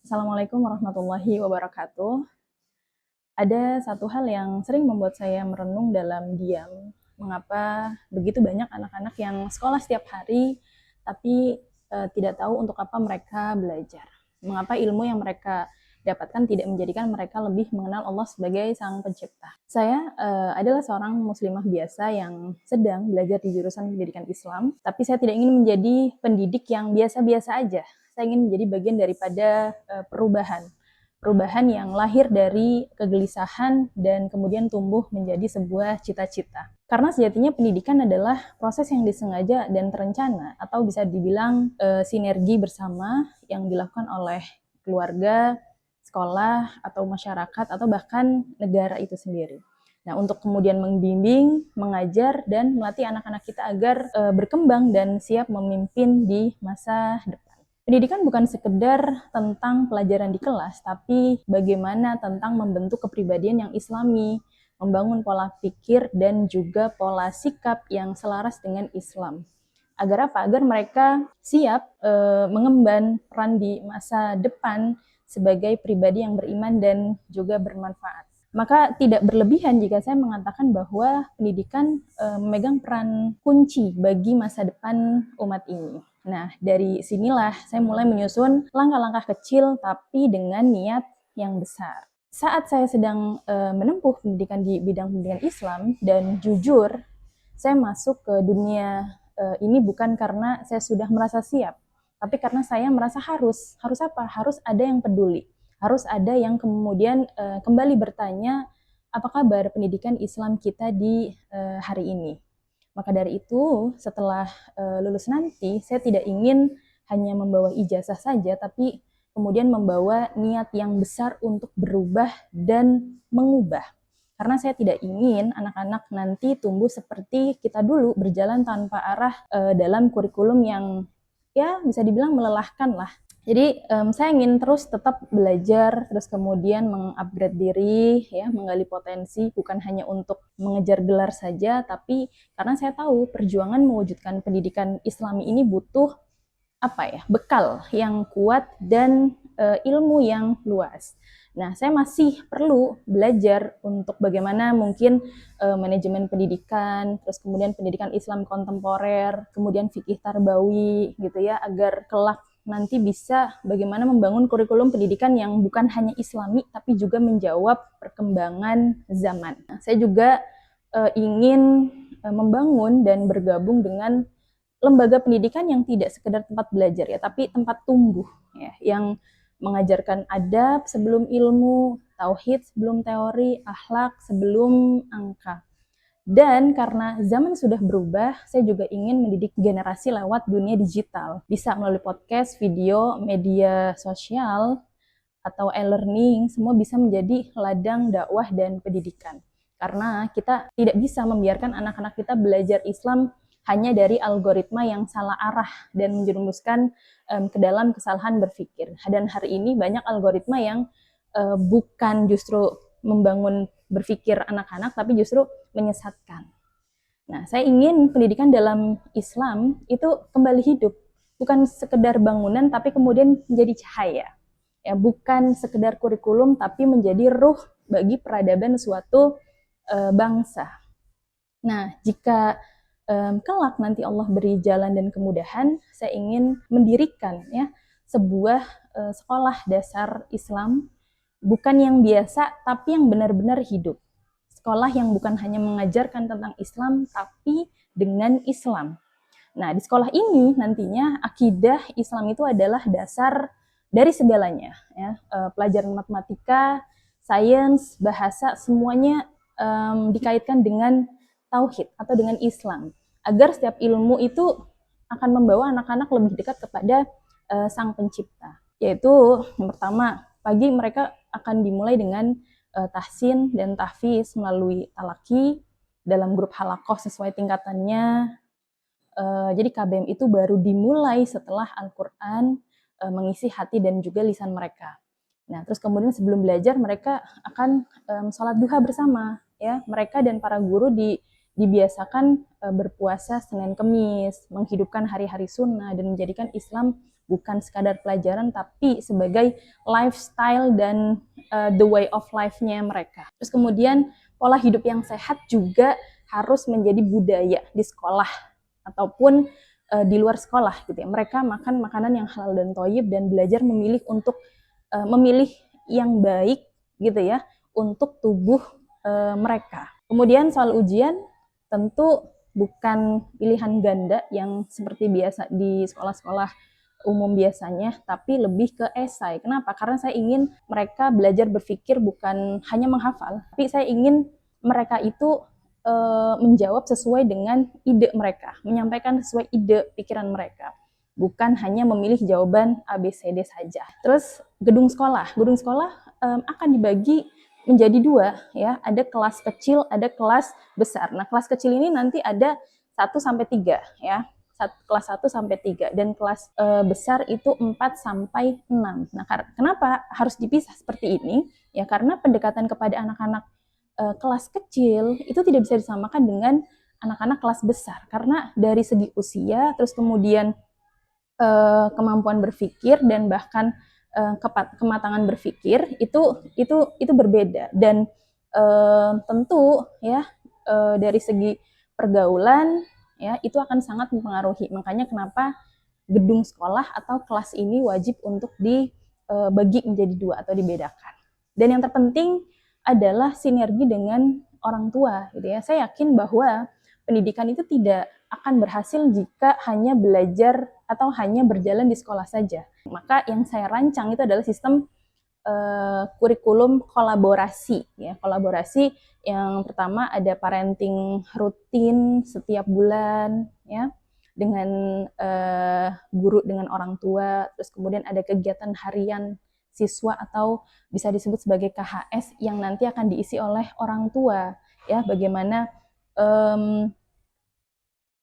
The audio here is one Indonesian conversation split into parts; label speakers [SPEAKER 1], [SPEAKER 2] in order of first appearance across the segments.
[SPEAKER 1] Assalamualaikum warahmatullahi wabarakatuh. Ada satu hal yang sering membuat saya merenung dalam diam. Mengapa begitu banyak anak-anak yang sekolah setiap hari, tapi tidak tahu untuk apa mereka belajar. Mengapa ilmu yang mereka dapatkan tidak menjadikan mereka lebih mengenal Allah sebagai Sang Pencipta. Saya adalah seorang muslimah biasa yang sedang belajar di jurusan pendidikan Islam, tapi saya tidak ingin menjadi pendidik yang biasa-biasa aja. Saya ingin menjadi bagian daripada perubahan yang lahir dari kegelisahan dan kemudian tumbuh menjadi sebuah cita-cita. Karena sejatinya pendidikan adalah proses yang disengaja dan terencana atau bisa dibilang sinergi bersama yang dilakukan oleh keluarga, sekolah, atau masyarakat, atau bahkan negara itu sendiri. Nah, untuk kemudian membimbing, mengajar, dan melatih anak-anak kita agar berkembang dan siap memimpin di masa depan. Pendidikan bukan sekedar tentang pelajaran di kelas, tapi bagaimana tentang membentuk kepribadian yang islami, membangun pola pikir dan juga pola sikap yang selaras dengan Islam. Agar apa? Agar mereka siap mengemban peran di masa depan sebagai pribadi yang beriman dan juga bermanfaat. Maka tidak berlebihan jika saya mengatakan bahwa pendidikan memegang peran kunci bagi masa depan umat ini. Nah, dari sinilah saya mulai menyusun langkah-langkah kecil tapi dengan niat yang besar. Saat saya sedang menempuh pendidikan di bidang pendidikan Islam dan jujur, saya masuk ke dunia ini bukan karena saya sudah merasa siap, tapi karena saya merasa harus apa? Harus ada yang peduli, harus ada yang kemudian kembali bertanya apa kabar pendidikan Islam kita di hari ini. Maka dari itu, setelah lulus nanti, saya tidak ingin hanya membawa ijazah saja, tapi kemudian membawa niat yang besar untuk berubah dan mengubah. Karena saya tidak ingin anak-anak nanti tumbuh seperti kita dulu, berjalan tanpa arah dalam kurikulum yang ya bisa dibilang melelahkan lah. Jadi saya ingin terus tetap belajar, terus kemudian mengupgrade diri, ya, menggali potensi, bukan hanya untuk mengejar gelar saja, tapi karena saya tahu perjuangan mewujudkan pendidikan Islami ini butuh bekal yang kuat dan ilmu yang luas. Nah, saya masih perlu belajar untuk bagaimana mungkin manajemen pendidikan, terus kemudian pendidikan Islam kontemporer, kemudian fikih tarbawi gitu ya, agar kelak nanti bisa bagaimana membangun kurikulum pendidikan yang bukan hanya Islami tapi juga menjawab perkembangan zaman. Nah, saya juga ingin membangun dan bergabung dengan lembaga pendidikan yang tidak sekedar tempat belajar ya, tapi tempat tumbuh ya, yang mengajarkan adab sebelum ilmu, tauhid sebelum teori, akhlak sebelum angka. Dan karena zaman sudah berubah, saya juga ingin mendidik generasi lewat dunia digital. Bisa melalui podcast, video, media sosial, atau e-learning, semua bisa menjadi ladang dakwah dan pendidikan. Karena kita tidak bisa membiarkan anak-anak kita belajar Islam hanya dari algoritma yang salah arah dan menjerumuskan ke dalam kesalahan berpikir. Dan hari ini banyak algoritma yang bukan justru membangun berpikir anak-anak, tapi justru menyesatkan. Nah, saya ingin pendidikan dalam Islam itu kembali hidup, bukan sekedar bangunan, tapi kemudian menjadi cahaya. Ya, bukan sekedar kurikulum, tapi menjadi ruh bagi peradaban suatu bangsa. Nah, jika kelak nanti Allah beri jalan dan kemudahan, saya ingin mendirikan ya sebuah sekolah dasar Islam, bukan yang biasa, tapi yang benar-benar hidup. Sekolah yang bukan hanya mengajarkan tentang Islam, tapi dengan Islam. Nah, di sekolah ini nantinya akidah Islam itu adalah dasar dari segalanya. Ya. Pelajaran matematika, sains, bahasa, semuanya dikaitkan dengan tauhid atau dengan Islam. Agar setiap ilmu itu akan membawa anak-anak lebih dekat kepada Sang Pencipta. Yaitu yang pertama, pagi mereka akan dimulai dengan tahsin dan tahfiz melalui talaki dalam grup halakoh sesuai tingkatannya. Jadi KBM itu baru dimulai setelah Al-Quran mengisi hati dan juga lisan mereka. Nah, terus kemudian sebelum belajar mereka akan sholat duha bersama. Ya, mereka dan para guru dibiasakan berpuasa Senin Kemis, menghidupkan hari-hari sunnah dan menjadikan Islam bukan sekadar pelajaran tapi sebagai lifestyle dan the way of life-nya mereka. Terus kemudian pola hidup yang sehat juga harus menjadi budaya di sekolah ataupun di luar sekolah gitu ya. Mereka makan makanan yang halal dan thayyib dan belajar memilih untuk memilih yang baik gitu ya untuk tubuh mereka. Kemudian soal ujian tentu bukan pilihan ganda yang seperti biasa di sekolah-sekolah umum biasanya, tapi lebih ke esai. Kenapa? Karena saya ingin mereka belajar berpikir bukan hanya menghafal, tapi saya ingin mereka itu menjawab sesuai dengan ide mereka, menyampaikan sesuai ide pikiran mereka, bukan hanya memilih jawaban ABCD saja. Terus gedung sekolah akan dibagi menjadi dua ya, ada kelas kecil, ada kelas besar. Nah, kelas kecil ini nanti ada 1-3 ya. Kelas 1 sampai 3 dan kelas besar itu 4 sampai 6. Nah, kenapa harus dipisah seperti ini? Ya karena pendekatan kepada anak-anak kelas kecil itu tidak bisa disamakan dengan anak-anak kelas besar karena dari segi usia, terus kemudian kemampuan berpikir dan bahkan kematangan berpikir itu berbeda dan tentu ya dari segi pergaulan ya itu akan sangat mempengaruhi. Makanya kenapa gedung sekolah atau kelas ini wajib untuk dibagi menjadi dua atau dibedakan. Dan yang terpenting adalah sinergi dengan orang tua gitu ya. Saya yakin bahwa pendidikan itu tidak akan berhasil jika hanya belajar atau hanya berjalan di sekolah saja. Maka yang saya rancang itu adalah sistem kurikulum kolaborasi ya. Kolaborasi yang pertama ada parenting rutin setiap bulan ya dengan guru dengan orang tua, terus kemudian ada kegiatan harian siswa atau bisa disebut sebagai KHS yang nanti akan diisi oleh orang tua ya, bagaimana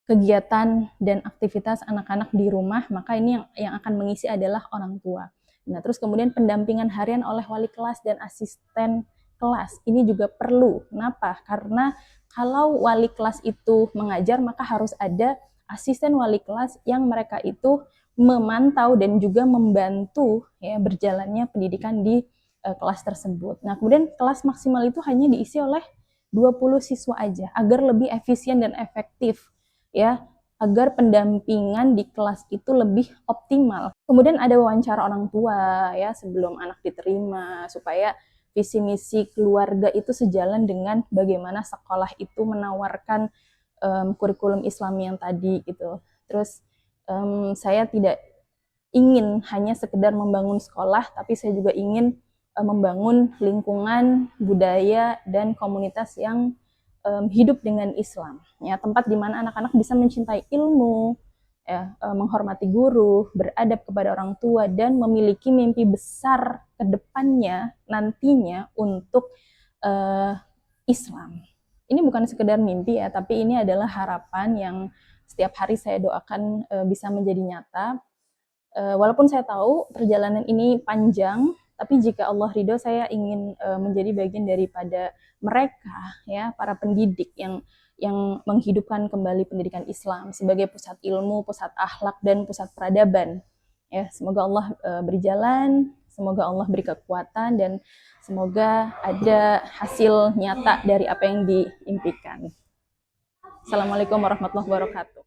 [SPEAKER 1] kegiatan dan aktivitas anak-anak di rumah, maka ini yang akan mengisi adalah orang tua. Nah, terus kemudian pendampingan harian oleh wali kelas dan asisten kelas ini juga perlu. Kenapa? Karena kalau wali kelas itu mengajar, maka harus ada asisten wali kelas yang mereka itu memantau dan juga membantu ya berjalannya pendidikan di kelas tersebut. Nah, kemudian kelas maksimal itu hanya diisi oleh 20 siswa aja agar lebih efisien dan efektif ya, agar pendampingan di kelas itu lebih optimal. Kemudian ada wawancara orang tua ya sebelum anak diterima supaya visi misi keluarga itu sejalan dengan bagaimana sekolah itu menawarkan kurikulum Islami yang tadi gitu. Terus saya tidak ingin hanya sekedar membangun sekolah, tapi saya juga ingin membangun lingkungan, budaya, dan komunitas yang hidup dengan Islam. Ya, tempat di mana anak-anak bisa mencintai ilmu, ya, menghormati guru, beradab kepada orang tua, dan memiliki mimpi besar ke depannya nantinya untuk Islam. Ini bukan sekedar mimpi ya, tapi ini adalah harapan yang setiap hari saya doakan bisa menjadi nyata. Walaupun saya tahu perjalanan ini panjang, tapi jika Allah ridho, saya ingin menjadi bagian daripada mereka, ya, para pendidik yang menghidupkan kembali pendidikan Islam sebagai pusat ilmu, pusat akhlak, dan pusat peradaban. Ya, semoga Allah beri jalan, semoga Allah beri kekuatan, dan semoga ada hasil nyata dari apa yang diimpikan. Assalamualaikum warahmatullahi wabarakatuh.